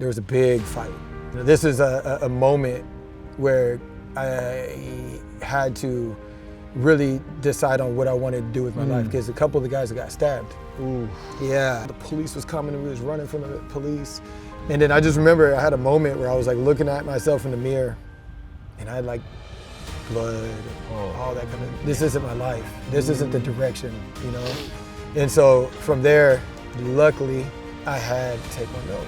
there was a big fight. This is a moment where I had to really decide on what I wanted to do with my life, because a couple of the guys got stabbed. Ooh. Yeah, the police was coming and we was running from the police. And then I just remember I had a moment where I was like looking at myself in the mirror and I had like blood and all that kind of, this isn't my life. This isn't the direction, you know? And so from there, luckily, I had Taekwondo.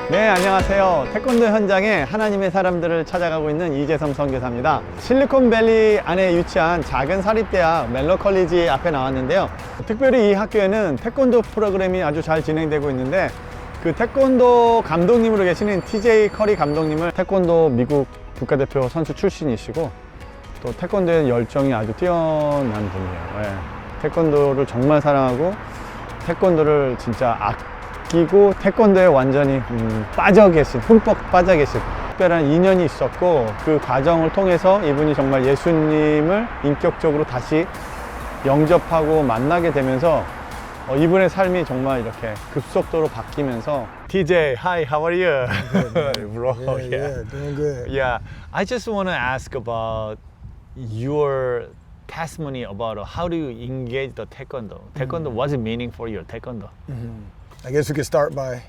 네, 안녕하세요. 태권도 현장에 하나님의 사람들을 찾아가고 있는 이재성 선교사입니다. 실리콘밸리 안에 위치한 작은 사립대학 멜로 컬리지 앞에 나왔는데요. 특별히 이 학교에는 태권도 프로그램이 아주 잘 진행되고 있는데, 그 태권도 감독님으로 계시는 TJ 커리 감독님을 태권도 미국 국가대표 선수 출신이시고 또 태권도에 열정이 아주 뛰어난 분이에요. 네. 태권도를 정말 사랑하고 태권도를 진짜 아끼고 태권도에 완전히 빠져 계신, 흠뻑 빠져 계신 특별한 인연이 있었고, 그 과정을 통해서 이분이 정말 예수님을 인격적으로 다시 영접하고 만나게 되면서 이분의 삶이 정말 이렇게 급속도로 바뀌면서. TJ, hi, how are you? Good, Bro, yeah, doing good. Yeah, I just want to ask about your testimony about how do you engage the Taekwondo? Taekwondo, what's the meaning for your Taekwondo? I guess we could start by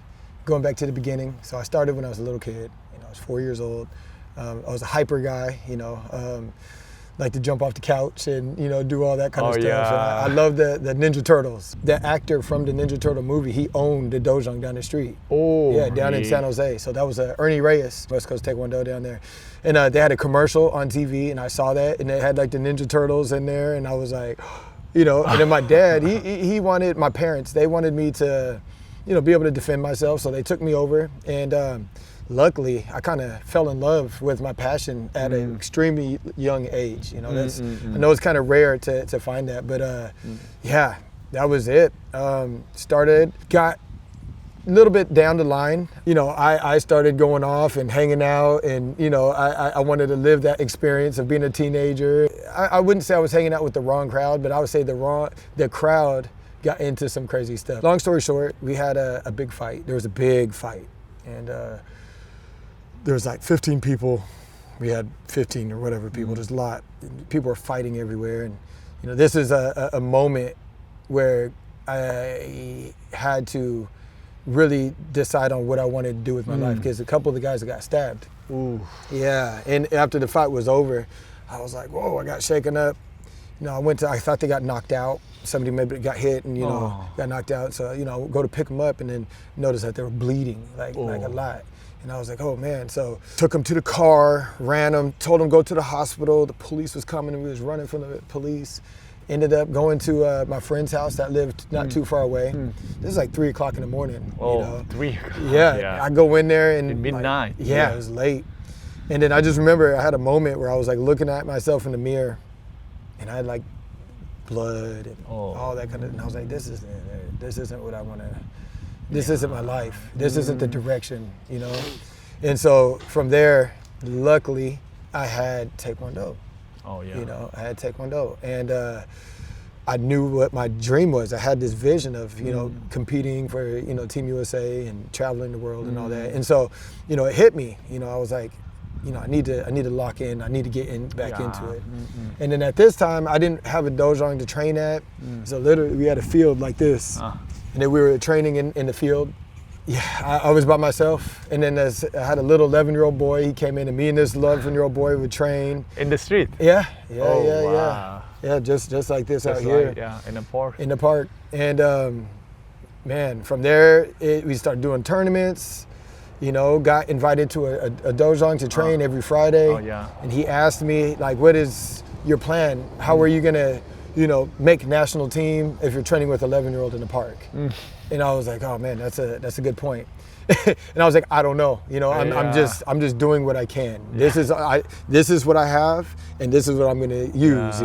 going back to the beginning. So I started when I was a little kid. I was 4 years old. I was a hyper guy, like to jump off the couch and do all that kind of stuff. Yeah. And I love the Ninja Turtles. The actor from the Ninja Turtle movie, he owned the dojang down the street. Oh, yeah, down in San Jose. So that was Ernie Reyes, West Coast Taekwondo down there. And they had a commercial on TV, and I saw that, and they had like the Ninja Turtles in there, and I was like, and then my dad, he wanted, my parents, they wanted me to, be able to defend myself, so they took me over, and luckily, I kind of fell in love with my passion at an extremely young age. That's I know it's kind of rare to find that, but yeah, that was it. Got a little bit down the line. I started going off and hanging out, and I wanted to live that experience of being a teenager. I wouldn't say I was hanging out with the wrong crowd, but I would say the crowd got into some crazy stuff. Long story short, we had a big fight. There was a big fight, and there was like 15 people. We had 15 or whatever people. There's a lot. People were fighting everywhere, and this is a moment where I had to really decide on what I wanted to do with my life, because a couple of the guys got stabbed. Ooh. Yeah, and after the fight was over, I was like, whoa, I got shaken up. I thought they got knocked out. Somebody maybe got hit and, got knocked out. So, go to pick them up and then notice that they were bleeding like a lot. And I was like, oh man. So took them to the car, ran them, told them go to the hospital. The police was coming and we was running from the police. Ended up going to my friend's house that lived not too far away. This is like 3 o'clock in the morning. 3 o'clock. Yeah, I go in there and midnight. It was late. And then I just remember I had a moment where I was like looking at myself in the mirror, and I had like blood and all that kind of, and I was like, this isn't what I want to, this isn't my life. This isn't the direction, And so from there, luckily, I had Taekwondo. Oh yeah. I had Taekwondo, and I knew what my dream was. I had this vision of, competing for, Team USA and traveling the world and all that. And so, it hit me. I was like, I need to lock in. I need to get back into it. And then at this time, I didn't have a dojang to train at. So literally, we had a field like this, and then we were training in the field. Yeah, I was by myself, and then I had a little 11-year-old boy. He came in, and me and this 11-year-old boy would train in the street. Yeah. Wow. Yeah, just like this out here. In the park. In the park, and man, from there we started doing tournaments. Got invited to a dojang to train every Friday. Oh yeah. And he asked me like, "What is your plan? How are you gonna, make national team if you're training with 11-year-old in the park?" And I was like, "Oh man, that's a good point." And I was like, "I don't know. I'm just doing what I can. Yeah. This is what I have, and this is what I'm gonna use.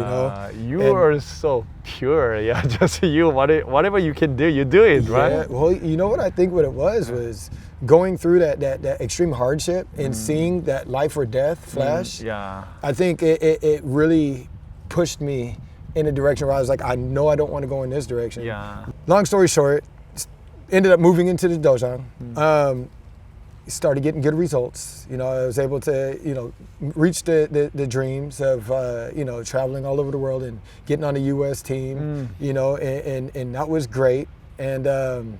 You are so pure. Yeah, just you. Whatever you can do, you do it, right? Yeah. Well, what I think what it was going through that extreme hardship and seeing that life or death flash. Yeah. I think it really pushed me in a direction where I was like, I know I don't want to go in this direction. Yeah. Long story short, ended up moving into the dojang. Started getting good results. You know, I was able to, you know, reach the dreams of, you know, traveling all over the world and getting on the U.S. team, you know, and that was great. And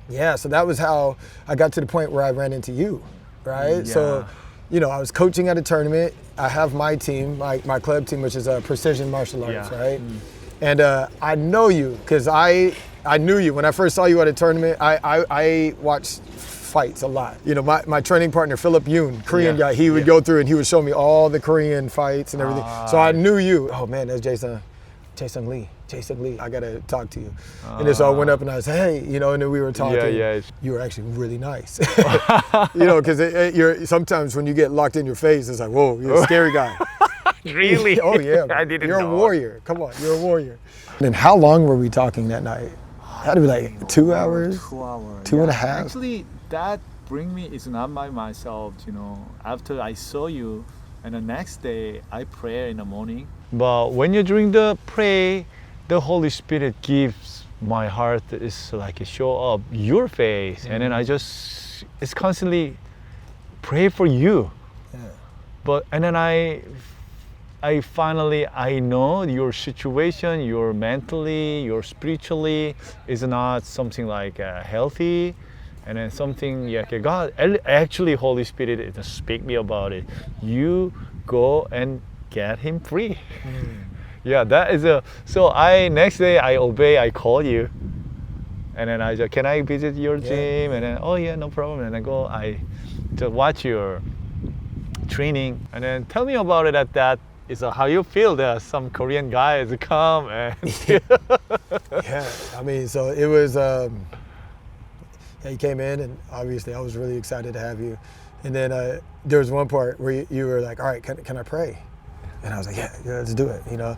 yeah, so that was how I got to the point where I ran into you, right? Yeah. So, you know, I was coaching at a tournament. I have my team, my club team, which is precision martial arts, right? And I know you because I knew you when I first saw you at a tournament. I watched fights a lot. You know, my training partner, Philip Yoon, Korean guy, he would go through and he would show me all the Korean fights and everything. So I knew you. Oh man, that's Jason Lee. I gotta talk to you. And then so I went up and I was, hey, you know, and then we were talking. Yeah. You were actually really nice. You know, because you're sometimes when you get locked in your face, it's like, whoa, you're a scary guy. Really? Oh yeah, I didn't you're know. a warrior. Come on, you're a warrior. And how long were we talking that night? Had to be like 2 hours, 2 hours. two and a half. Actually, that bring me is not by myself. You know, after I saw you, and the next day I pray in the morning. But when you're doing the pray, the Holy Spirit gives my heart is like a show up your face, and then it's constantly pray for you. Yeah. But and then I finally know your situation, your mentally, your spiritually is not something like healthy, and then something like God actually Holy Spirit it speak me about it. You go and get him free. Yeah, that is so next day I obey, I call you, and then I just, can I visit your gym? And then, oh yeah, no problem. And I go, I just watch your training, and then tell me about it. That is how you feel. There some Korean guys come and Yeah, I mean, so it was. He came in, and obviously I was really excited to have you. And then there was one part where you were like, "All right, can I pray?" And I was like, yeah, let's do it, you know.